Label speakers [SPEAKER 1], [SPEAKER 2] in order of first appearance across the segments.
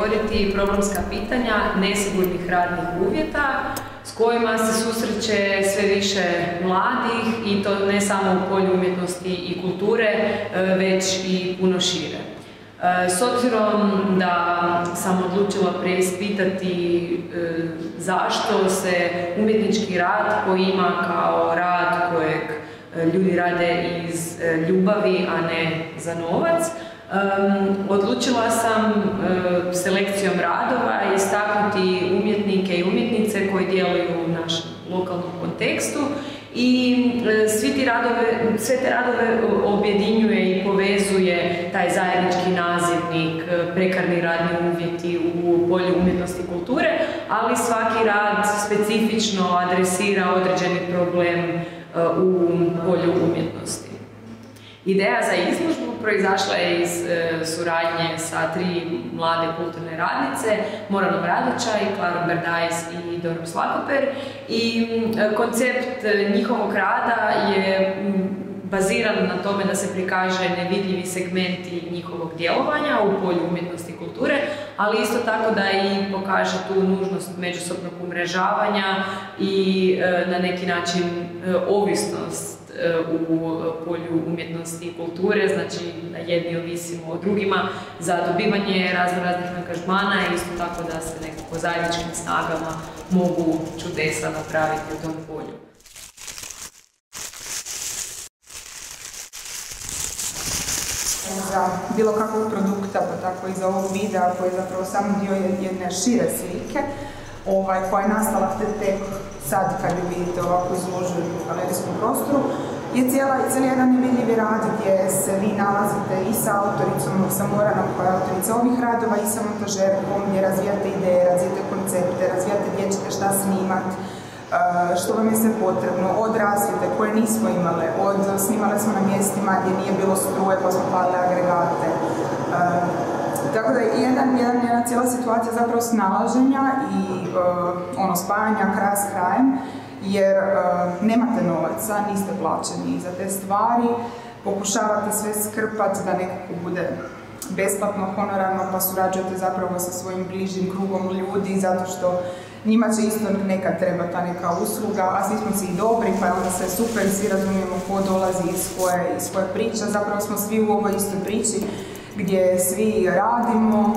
[SPEAKER 1] otvoriti problemska pitanja nesigurnih radnih uvjeta s kojima se susreće sve više mladih i to ne samo u polju umjetnosti i kulture, već i puno šire. S obzirom da sam odlučila preispitati zašto se umjetnički rad koji ima kao rad kojeg ljudi rade iz ljubavi, a ne za novac, odlučila sam selekcijom radova istaknuti umjetnike i umjetnice koji djeluju u našem lokalnom kontekstu i sve te radove objedinjuje i povezuje taj zajednički nazivnik, prekarni radni uvjeti u polju umjetnosti i kulture, ali svaki rad specifično adresira određeni problem u polju umjetnosti. Ideja za izložbu proizašla je iz suradnje sa 3 mlade kulturne radnice, Moranom Radočaj, Klarom Berdajs i Dorom Slakoper, i koncept njihovog rada je baziran na tome da se prikaže nevidljivi segmenti njihovog djelovanja u polju umjetnosti i kulture, ali isto tako da i pokaže tu nužnost međusobnog umrežavanja i na neki način ovisnost u polju umjetnosti i kulture, znači da jedni ovisimo o drugima za dobivanje raznih angažmana i isto tako da se nekako zajedničkim snagama mogu čudesa napraviti u tom polju.
[SPEAKER 2] Za bilo kakvog produkta, pa tako i za ovog videa koji je zapravo samo dio jedne šire slike, koja je nastala tek sad kad ju vidite ovako izložili u galerijskom prostoru, je cijeli jedan nevidljivi rad gdje se vi nalazite i sa autoricom, sa Moranom koja je autorica ovih radova i sa montažerkom gdje razvijate ideje, razvijate koncepte, razvijate gdje ćete šta snimat, što vam je sve potrebno, od rasvjete koje nismo imale, snimale smo na mjestima gdje nije bilo struje pa smo palili agregate. Tako da je jedna cijela situacija zapravo snalaženja i spajanja kraja s krajem, jer nemate novaca, niste plaćeni za te stvari, pokušavate sve skrpati da nekako bude besplatno, honorarno, pa surađujete zapravo sa svojim bližim krugom ljudi, zato što njima će isto nekad treba ta neka usluga, a svi smo si i dobri, pa je onda sve super, svi razumijemo ko dolazi iz koje priče, zapravo smo svi u ovoj istoj priči, gdje svi radimo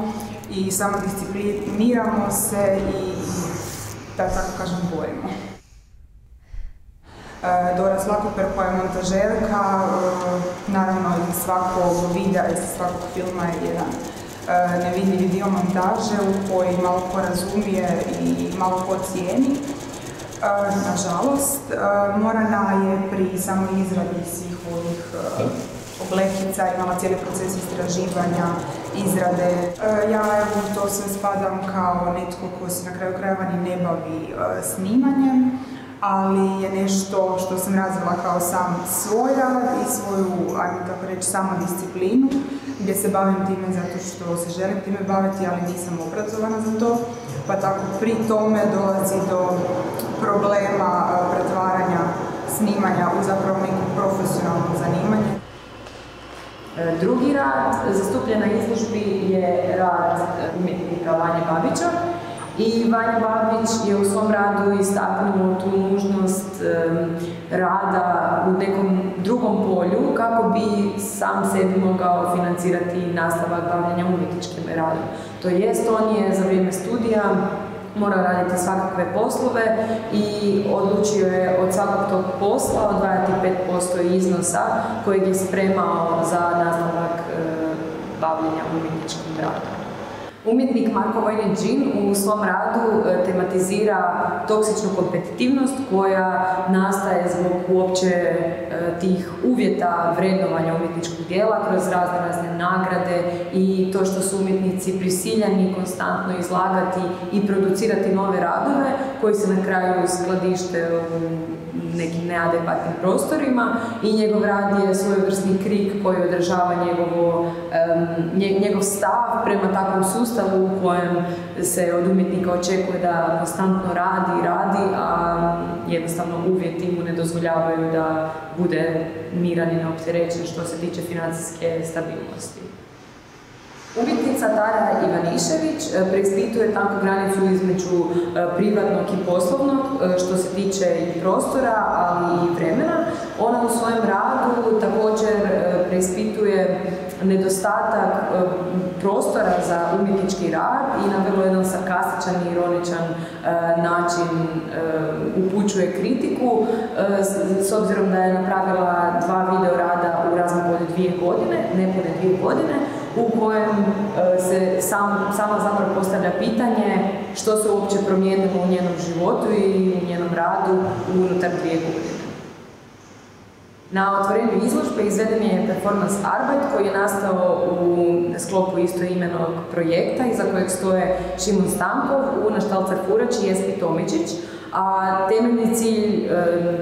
[SPEAKER 2] i samo discipliniramo se i, da tako kažem, borimo. Dora Slakoper koja je montažerka, naravno iz svakog videa i svakog filma je jedan nevidljivi dio montaže u koji malo ko razumije i malo ko cijeni. Nažalost, Morana je pri samoj izradi svih ovih oblekica imala cijeli proces istraživanja, izrade. Ja u to sve spadam kao netko ko se na kraju krajeva ni ne bavi snimanjem, ali je nešto što sam razvila kao sam svoj rad i svoju, ajmo tako reći, samodisciplinu, gdje se bavim time zato što se želim time baviti, ali nisam obrazovana za to, pa tako pri tome dolazi do problema pretvaranja snimanja u zapravo neko profesionalno zanimanje.
[SPEAKER 1] Drugi rad zastupljen na izložbi je rad umjetnika Vanje Babića. I Vanja Babić je u svom radu istaknuo tu nužnost rada u nekom drugom polju kako bi sam sebi mogao financirati nastavak bavljenja umjetničkim radom. To jest, on je za vrijeme studija morao raditi svakakve poslove i odlučio je od svakog tog posla odvajati 5% iznosa kojeg je spremao za nastavak bavljenja umjetničkim radom. Umjetnik Marko Vojnić-Đin u svom radu tematizira toksičnu kompetitivnost koja nastaje zbog uopće tih uvjeta vrednovanja umjetničkog djela kroz razne nagrade i to što su umjetnici prisiljeni konstantno izlagati i producirati nove radove koji se na kraju skladište u nekim neadekvatnim prostorima i njegov rad je svojevrsni krik koji održava njegov stav prema takvom sustavu u kojem se od umjetnika očekuje da konstantno radi, a jednostavno uvjeti mu ne dozvoljavaju da bude miran i neopterećen što se tiče financijske stabilnosti. Umjetnica Tara Ivanišević preispituje tanku granicu između privatnog i poslovnog što se tiče i prostora, ali i vremena. Ona u svojem radu također preispituje nedostatak prostora za umjetnički rad i na vrlo jedan sarkastičan i ironičan način upućuje kritiku, s obzirom da je napravila 2 video rada u razmaku od 2 godine, nepune 2 godine, u kojem se sama zapravo postavlja pitanje što se uopće promijenilo u njenom životu i u njenom radu unutar 2 godine. Na otvorenju izložbe izveden je performans Arbeit koji je nastao u sklopu istoimenog projekta iza kojeg stoje Šimon Stankov, Una Štalcar-Furač i Jespi Tomičić, a temeljni cilj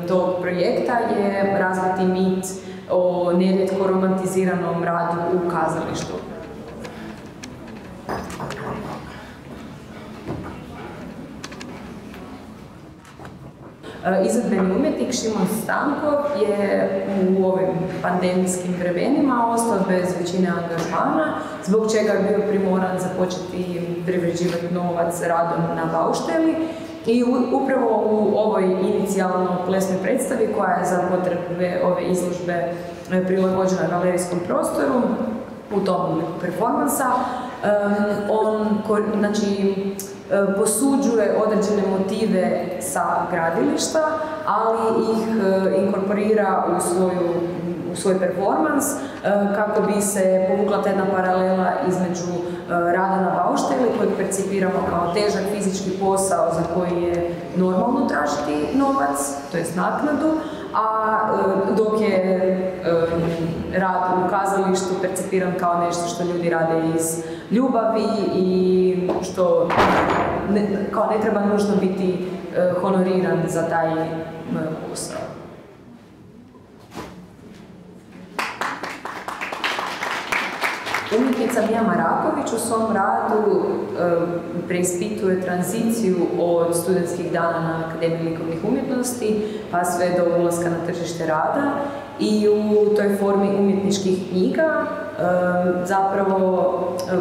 [SPEAKER 1] tog projekta je razviti mit o nerijetko romantiziranom radu u kazalištu. Izvedbeni umjetnik Šimon Stankov je u ovim pandemijskim vremenima ostao bez većine angažmana, zbog čega je bio primoran započeti privređivati novac radom na baušteli. I upravo u ovoj inicijalno plesnoj predstavi, koja je za potrebe ove izložbe prilagođena galerijskom prostoru, u tom performansa, on posuđuje određene motive sa gradilišta, ali ih inkorporira u svoj performans kako bi se povukla ta jedna paralela između rada na baušteli, kojeg percipiramo kao težak fizički posao za koji je normalno tražiti novac, to jest naknadu, a dok je rad u kazalištu percipiran kao nešto što ljudi rade iz ljubavi i što ne treba nužno biti honoriran za taj posao. Umjetnica Mija Maraković u svom radu preispituje tranziciju od studentskih dana na Akademiji likovnih umjetnosti pa sve do ulaska na tržište rada i u toj formi umjetničkih knjiga zapravo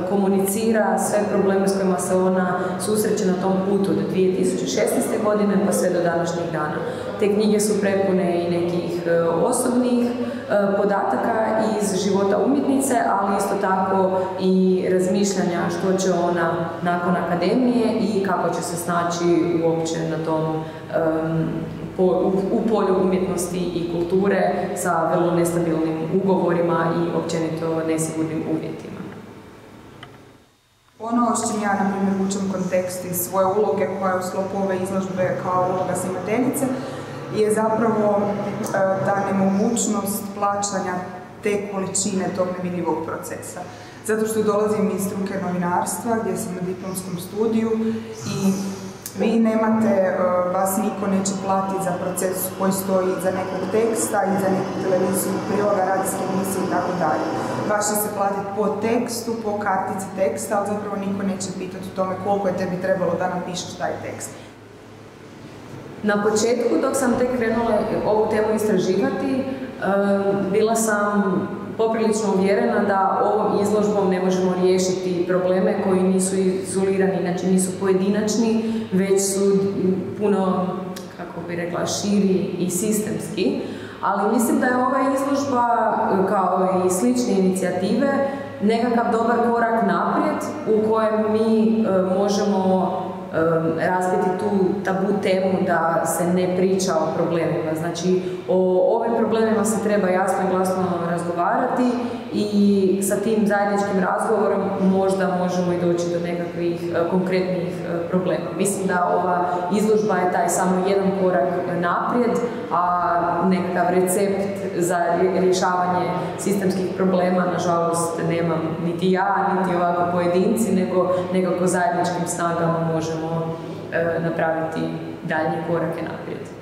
[SPEAKER 1] komunicira sve probleme s kojima se ona susreće na tom putu od 2016. godine pa sve do današnjih dana. Te knjige su prepune i nekih osobnih podataka iz života umjetnice, ali isto tako i razmišljanja što će ona nakon akademije i kako će se snaći uopće na tom u polju umjetnosti i kulture sa vrlo nestabilnim ugovorima i općenito nesigurnim uvjetima.
[SPEAKER 2] Ono s čim ja, na primjer, učim kontekst iz svoje uloge koja je u sklopu ove izložbe kao uloga snimateljice, je zapravo ta nemogućnost plaćanja te količine tog nevidljivog procesa. Zato što dolazim iz struke novinarstva gdje sam na diplomskom studiju i vi nemate, vas niko neće platiti za proces koji stoji iza nekog teksta, iza nekog televizijskog priloga, radijske emisije i tako dalje. Vaš će se platiti po tekstu, po kartici teksta, ali zapravo niko neće pitati o tome koliko je tebi trebalo da napišeš taj tekst.
[SPEAKER 1] Na početku, dok sam tek krenula ovu temu istraživati, bila sam poprilično uvjerena da ovom izložbom ne možemo riješiti probleme koji nisu izolirani, znači nisu pojedinačni, već su puno, kako bi rekla, širi i sistemski. Ali mislim da je ova izložba, kao i slične inicijative, nekakav dobar korak naprijed u kojem mi možemo razbiti tu tabu temu da se ne priča o problemima. Znači, o ovim problemima se treba jasno i glasno razgovarati i sa tim zajedničkim razgovorom možda možemo i doći do nekakvih konkretnih problema. Mislim da ova izložba je taj samo jedan korak naprijed, a nekakav recept za rješavanje sistemskih problema, nažalost, nemam niti ja, niti ovako pojedinci, nego nekako zajedničkim snagama možemo napraviti daljnje korake naprijed.